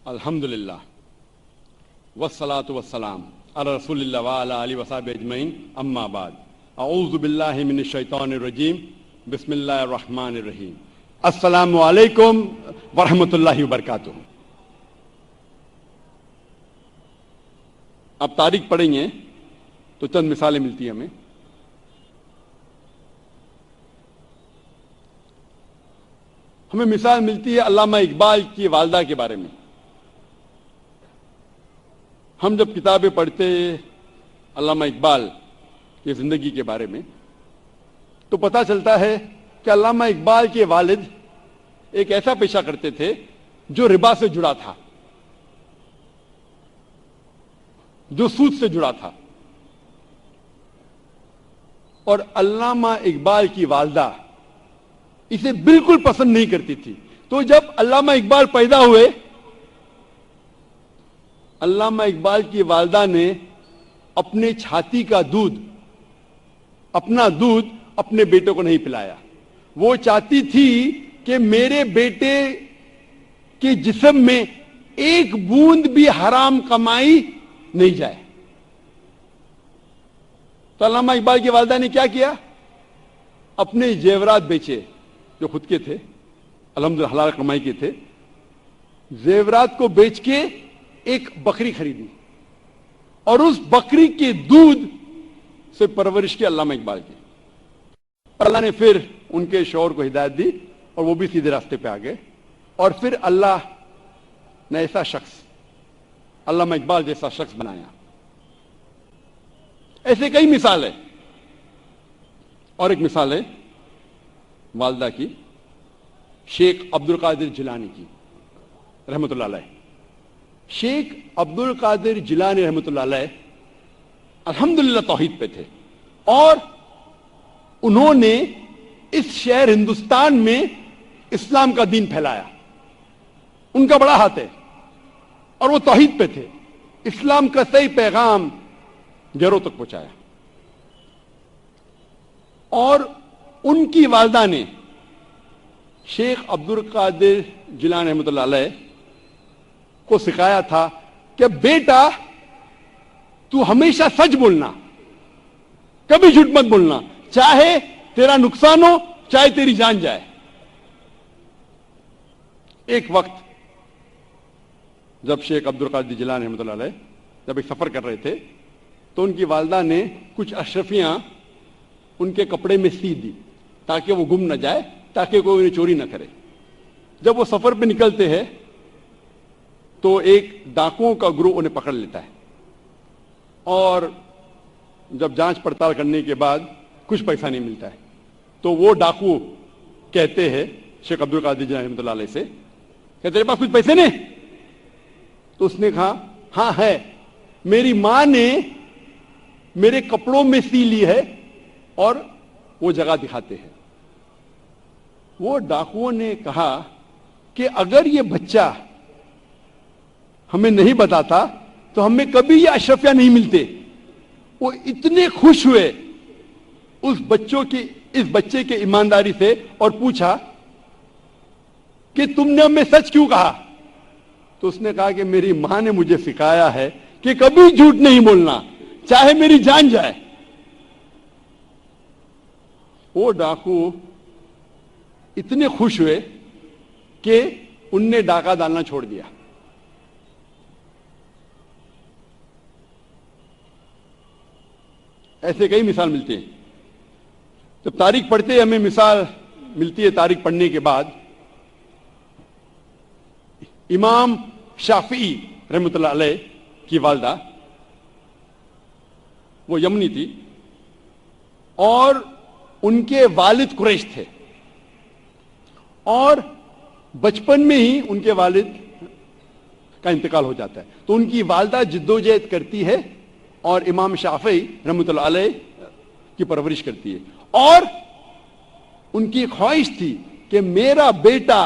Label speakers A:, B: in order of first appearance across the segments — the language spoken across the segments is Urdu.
A: الحمدللہ والصلاة والسلام علی رسول اللہ وعلی آلہ وصحبہ اجمعین، اما بعد، اعوذ باللہ من الشیطان الرجیم، بسم اللہ الرحمن الرحیم۔ السلام علیکم ورحمۃ اللہ وبرکاتہ۔ اب تاریخ پڑھیں گے تو چند مثالیں ملتی ہیں ہمیں مثال ملتی ہے علامہ اقبال کی والدہ کے بارے میں۔ ہم جب کتابیں پڑھتے علامہ اقبال کی زندگی کے بارے میں تو پتہ چلتا ہے کہ علامہ اقبال کے والد ایک ایسا پیشہ کرتے تھے جو ربا سے جڑا تھا، جو سود سے جڑا تھا، اور علامہ اقبال کی والدہ اسے بالکل پسند نہیں کرتی تھی۔ تو جب علامہ اقبال پیدا ہوئے، علامہ اقبال کی والدہ نے اپنے چھاتی کا دودھ، اپنا دودھ اپنے بیٹے کو نہیں پلایا۔ وہ چاہتی تھی کہ میرے بیٹے کے جسم میں ایک بوند بھی حرام کمائی نہیں جائے۔ تو علامہ اقبال کی والدہ نے کیا کیا؟ اپنے زیورات بیچے جو خود کے تھے، الحمدللہ حلال کمائی کے تھے، زیورات کو بیچ کے ایک بکری خریدی اور اس بکری کے دودھ سے پرورش کی علامہ اقبال کی۔ اللہ نے پھر ان کے شوہر کو ہدایت دی اور وہ بھی سیدھے راستے پہ آ گئے، اور پھر اللہ نے ایسا شخص، علامہ اقبال جیسا شخص بنایا۔ ایسے کئی مثال ہے، اور ایک مثال ہے والدہ کی، شیخ عبد القادر جیلانی کی رحمۃ اللہ علیہ۔ شیخ عبد القادر جیلانی رحمۃ اللہ علیہ الحمدللہ توحید پہ تھے، اور انہوں نے اس شہر ہندوستان میں اسلام کا دین پھیلایا۔ ان کا بڑا ہاتھ ہے، اور وہ توحید پہ تھے، اسلام کا صحیح پیغام گھروں تک پہنچایا۔ اور ان کی والدہ نے شیخ عبد القادر جیلانی رحمۃ اللہ علیہ کو سکھایا تھا کہ بیٹا تو ہمیشہ سچ بولنا، کبھی جھوٹ مت بولنا، چاہے تیرا نقصان ہو چاہے تیری جان جائے۔ ایک وقت جب شیخ عبد القادر جیلانی رحمۃ اللہ علیہ جب ایک سفر کر رہے تھے تو ان کی والدہ نے کچھ اشرفیاں ان کے کپڑے میں سی دی تاکہ وہ گم نہ جائے، تاکہ کوئی انہیں چوری نہ کرے۔ جب وہ سفر پہ نکلتے ہیں تو ایک ڈاکوؤں کا گروہ انہیں پکڑ لیتا ہے، اور جب جانچ پڑتال کرنے کے بعد کچھ پیسہ نہیں ملتا ہے تو وہ ڈاکو کہتے ہیں شیخ عبد القادر جیلانی رحمۃ اللہ علیہ سے کہ تیرے پاس کچھ پیسے نہیں؟ تو اس نے کہا ہاں ہے، میری ماں نے میرے کپڑوں میں سی لی ہے، اور وہ جگہ دکھاتے ہیں۔ وہ ڈاکوؤں نے کہا کہ اگر یہ بچہ ہمیں نہیں بتاتا تو ہمیں کبھی یہ اشرفیاں نہیں ملتے۔ وہ اتنے خوش ہوئے اس بچے کے ایمانداری سے، اور پوچھا کہ تم نے ہمیں سچ کیوں کہا؟ تو اس نے کہا کہ میری ماں نے مجھے سکھایا ہے کہ کبھی جھوٹ نہیں بولنا، چاہے میری جان جائے۔ وہ ڈاکو اتنے خوش ہوئے کہ ان نے ڈاکہ ڈالنا چھوڑ دیا۔ ایسے کئی مثال ملتے ہیں۔ جب تاریخ پڑھتے ہیں ہمیں مثال ملتی ہے تاریخ پڑھنے کے بعد۔ امام شافعی رحمۃ اللہ علیہ کی والدہ وہ یمنی تھی، اور ان کے والد قریش تھے، اور بچپن میں ہی ان کے والد کا انتقال ہو جاتا ہے۔ تو ان کی والدہ جدوجہد کرتی ہے اور امام شافعی رحمۃ اللہ علیہ کی پرورش کرتی ہے، اور ان کی خواہش تھی کہ میرا بیٹا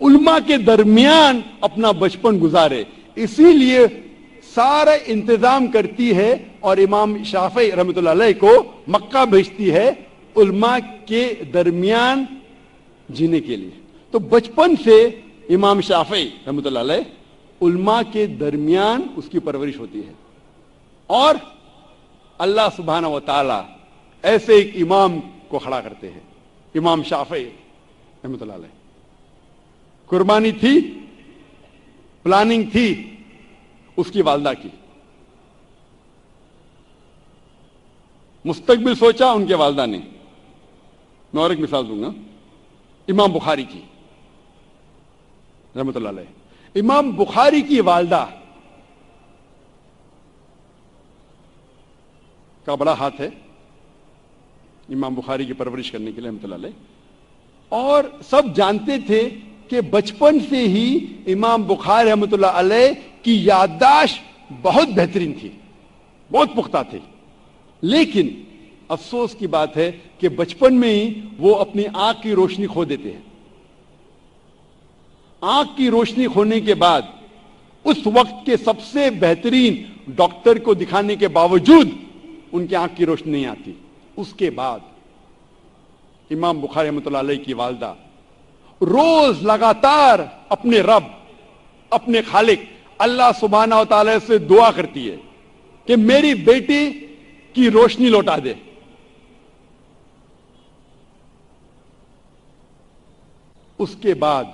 A: علماء کے درمیان اپنا بچپن گزارے، اسی لیے سارا انتظام کرتی ہے اور امام شافعی رحمۃ اللہ علیہ کو مکہ بھیجتی ہے علماء کے درمیان جینے کے لیے۔ تو بچپن سے امام شافعی رحمۃ اللہ علیہ علماء کے درمیان اس کی پرورش ہوتی ہے. اور اللہ سبحانہ و تعالی ایسے ایک امام کو کھڑا کرتے ہیں, امام شافعی رحمۃ اللہ علیہ. قربانی تھی, پلاننگ تھی اس کی والدہ کی, مستقبل سوچا ان کے والدہ نے. میں اور ایک مثال دوں گا, امام بخاری کی رحمۃ اللہ علیہ. امام بخاری کی والدہ کا بڑا ہاتھ ہے امام بخاری کی پرورش کرنے کے لیے رحمۃ اللہ علیہ. اور سب جانتے تھے کہ بچپن سے ہی امام بخاری رحمۃ اللہ علیہ کی یادداشت بہت بہترین تھی, بہت پختہ تھی. لیکن افسوس کی بات ہے کہ بچپن میں ہی وہ اپنی آنکھ کی روشنی کھو دیتے ہیں. آنکھ کی روشنی کھونے کے بعد اس وقت کے سب سے بہترین ڈاکٹر کو دکھانے کے باوجود ان کی آنکھ کی روشنی نہیں آتی. اس کے بعد امام بخاری رحمۃ اللہ علیہ کی والدہ روز لگاتار اپنے رب, اپنے خالق اللہ سبحانہ و تعالی سے دعا کرتی ہے کہ میری بیٹی کی روشنی لوٹا دے. اس کے بعد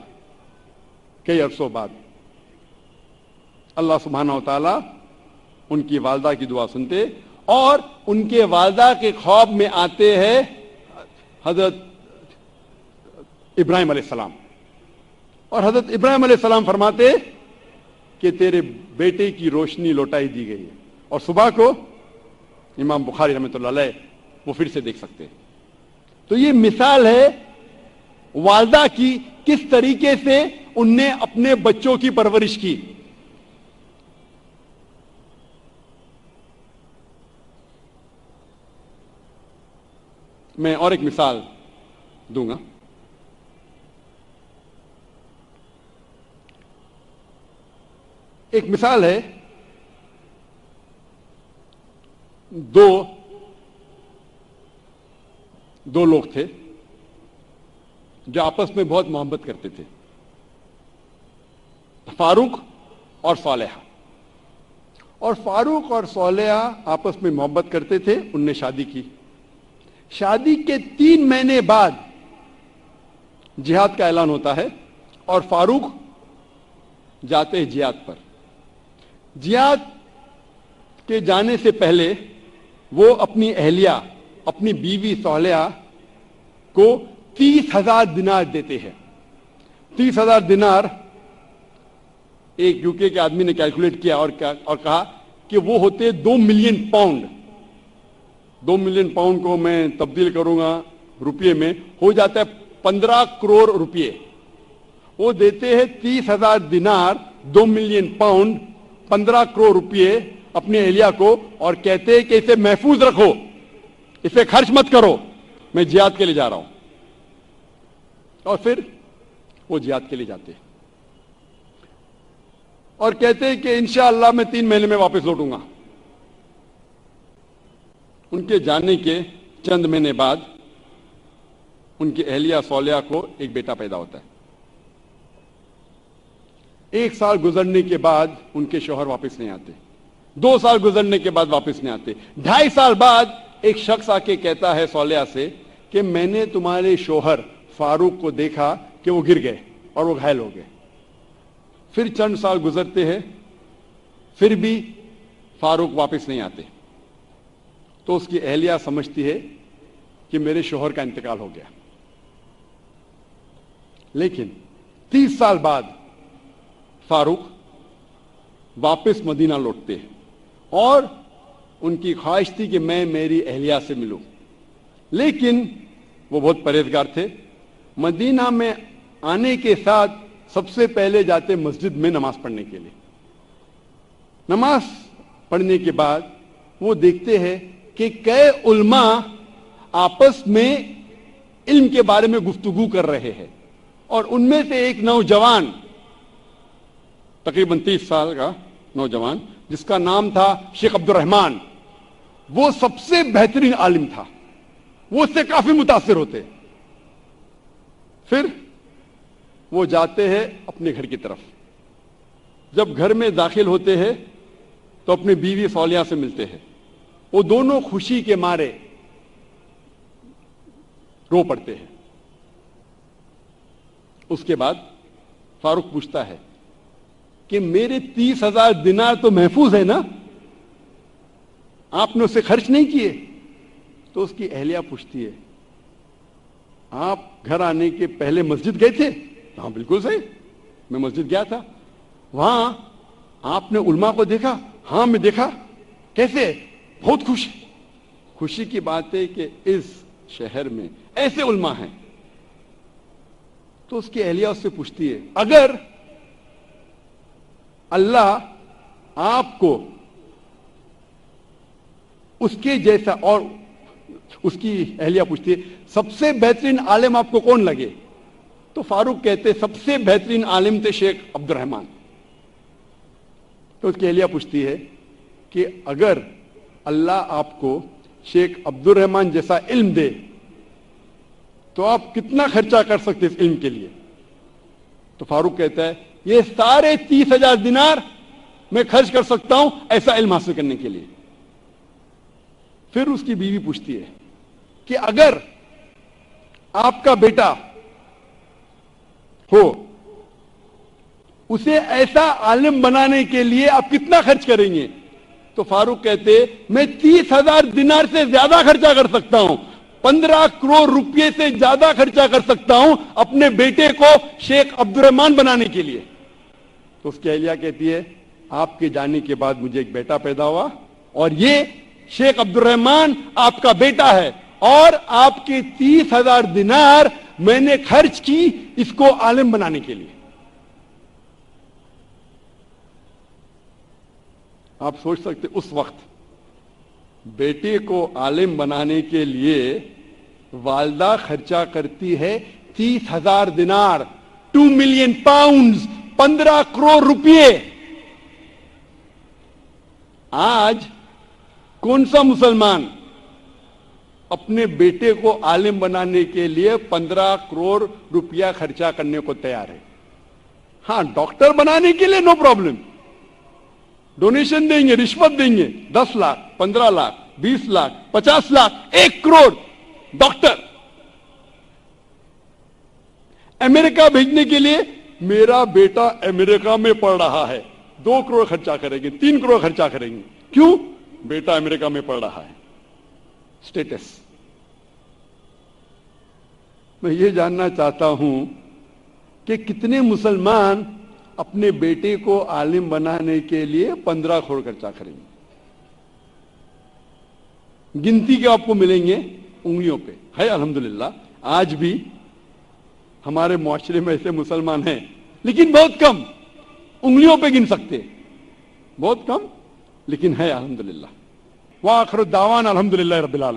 A: کئی عرصوں بعد اللہ سبحانہ و تعالی ان کی والدہ کی دعا سنتے اور ان کے والدہ کے خواب میں آتے ہیں حضرت ابراہیم علیہ السلام. اور حضرت ابراہیم علیہ السلام فرماتے کہ تیرے بیٹے کی روشنی لوٹائی دی گئی ہے. اور صبح کو امام بخاری رحمۃ اللہ علیہ وہ پھر سے دیکھ سکتے. تو یہ مثال ہے والدہ کی, کس طریقے سے ان نے اپنے بچوں کی پرورش کی. میں اور ایک مثال دوں گا. ایک مثال ہے, دو لوگ تھے جو آپس میں بہت محبت کرتے تھے, فاروق اور صالحہ. اور فاروق اور صالحہ آپس میں محبت کرتے تھے. ان نے شادی کی. شادی کے 3 مہینے بعد جہاد کا اعلان ہوتا ہے اور فاروق جاتے ہیں جہاد پر. جہاد کے جانے سے پہلے وہ اپنی اہلیہ, اپنی بیوی صالحہ کو 30,000 دینار دیتے ہیں. 30,000 دینار ایک یوکے کے آدمی نے کیلکولیٹ کیا اور کہا کہ وہ ہوتے 2 ملین پاؤنڈ. 2 ملین پاؤنڈ کو میں تبدیل کروں گا روپیے میں, ہو جاتا ہے 15 کروڑ روپیے. وہ دیتے ہیں 30,000 دینار, 2 ملین پاؤنڈ, 15 کروڑ روپیے اپنے اہلیہ کو, اور کہتے ہیں کہ اسے محفوظ رکھو, اسے خرچ مت کرو, میں جہاد کے لیے جا رہا ہوں. اور پھر وہ جہاد کے لیے جاتے ہیں اور کہتے ہیں کہ انشاءاللہ میں 3 مہینے میں واپس لوٹوں گا. ان کے جانے کے چند مہینے بعد ان کی اہلیہ صالحہ کو ایک بیٹا پیدا ہوتا ہے. 1 سال گزرنے کے بعد ان کے شوہر واپس نہیں آتے. 2 سال گزرنے کے بعد واپس نہیں آتے. 2.5 سال بعد ایک شخص آ کے کہتا ہے صالحہ سے کہ میں نے تمہارے شوہر فاروق کو دیکھا کہ وہ گر گئے اور وہ گھائل ہو گئے. پھر چند سال گزرتے ہیں, پھر بھی فاروق واپس نہیں آتے. تو اس کی اہلیہ سمجھتی ہے کہ میرے شوہر کا انتقال ہو گیا. لیکن 30 سال بعد فاروق واپس مدینہ لوٹتے ہیں اور ان کی خواہش تھی کہ میں میری اہلیہ سے ملوں. لیکن وہ بہت پرہیزگار تھے. مدینہ میں آنے کے ساتھ سب سے پہلے جاتے مسجد میں نماز پڑھنے کے لیے. نماز پڑھنے کے بعد وہ دیکھتے ہیں کہ کئی علماء آپس میں علم کے بارے میں گفتگو کر رہے ہیں, اور ان میں سے ایک نوجوان, تقریباً 30 سال کا نوجوان, جس کا نام تھا شیخ عبد الرحمان, وہ سب سے بہترین عالم تھا. وہ اس سے کافی متاثر ہوتے. پھر وہ جاتے ہیں اپنے گھر کی طرف. جب گھر میں داخل ہوتے ہیں تو اپنی بیوی صالحہ سے ملتے ہیں. وہ دونوں خوشی کے مارے رو پڑتے ہیں. اس کے بعد فاروق پوچھتا ہے کہ میرے 30,000 دینار تو محفوظ ہے نا, آپ نے اسے خرچ نہیں کیے؟ تو اس کی اہلیہ پوچھتی ہے آپ گھر آنے کے پہلے مسجد گئے تھے؟ ہاں بالکل صحیح, میں مسجد گیا تھا. وہاں آپ نے علماء کو دیکھا؟ ہاں میں دیکھا. کیسے؟ بہت خوش. خوشی کی بات ہے کہ اس شہر میں ایسے علماء ہیں. تو اس کی اہلیہ اس سے پوچھتی ہے اگر اللہ آپ کو اس کے جیسا, اور اس کی اہلیہ پوچھتی ہے سب سے بہترین عالم آپ کو کون لگے؟ تو فاروق کہتے سب سے بہترین عالم تھے شیخ عبد الرحمان. تو اس کی اہلیہ پوچھتی ہے کہ اگر اللہ آپ کو شیخ عبد الرحمان جیسا علم دے تو آپ کتنا خرچہ کر سکتے اس علم کے لیے؟ تو فاروق کہتا ہے یہ سارے 30,000 دینار میں خرچ کر سکتا ہوں ایسا علم حاصل کرنے کے لیے. پھر اس کی بیوی پوچھتی ہے کہ اگر آپ کا بیٹا ہو, اسے ایسا عالم بنانے کے لیے آپ کتنا خرچ کریں گے؟ تو فاروق کہتے میں 30,000 دینار سے زیادہ خرچہ کر سکتا ہوں, 15 کروڑ روپے سے زیادہ خرچہ کر سکتا ہوں اپنے بیٹے کو شیخ عبد الرحمان بنانے کے لیے. تو اس کی اہلیہ کہتی ہے آپ کے جانے کے بعد مجھے ایک بیٹا پیدا ہوا اور یہ شیخ عبد الرحمان آپ کا بیٹا ہے, اور آپ کے 30,000 دینار میں نے خرچ کی اس کو عالم بنانے کے لیے. آپ سوچ سکتے اس وقت بیٹے کو عالم بنانے کے لیے والدہ خرچہ کرتی ہے 30,000 دینار, 2 ملین پاؤنڈز, 15 کروڑ روپے. آج کون سا مسلمان اپنے بیٹے کو عالم بنانے کے لیے 15 کروڑ روپیہ خرچہ کرنے کو تیار ہے؟ ہاں ڈاکٹر بنانے کے لیے نو پرابلم, ڈونیشن دیں گے, رشوت دیں گے, 10 لاکھ, 15 لاکھ, 20 لاکھ, 50 لاکھ, 1 کروڑ ڈاکٹر. امریکہ بھیجنے کے لیے میرا بیٹا امریکہ میں پڑھ رہا ہے, 2 کروڑ خرچہ کریں گے, 3 کروڑ خرچہ کریں گے. کیوں؟ بیٹا امریکہ میں پڑھ رہا ہے. سٹیٹس. میں یہ جاننا چاہتا ہوں کہ کتنے مسلمان اپنے بیٹے کو عالم بنانے کے لیے 15 کروڑ خرچہ کریں گے؟ گنتی کے آپ کو ملیں گے انگلیوں پہ. ہے الحمدللہ آج بھی ہمارے معاشرے میں ایسے مسلمان ہیں, لیکن بہت کم, انگلیوں پہ گن سکتے, بہت کم, لیکن ہے الحمدللہ. وآخر الدعوانا الحمدللہ رب العالمین.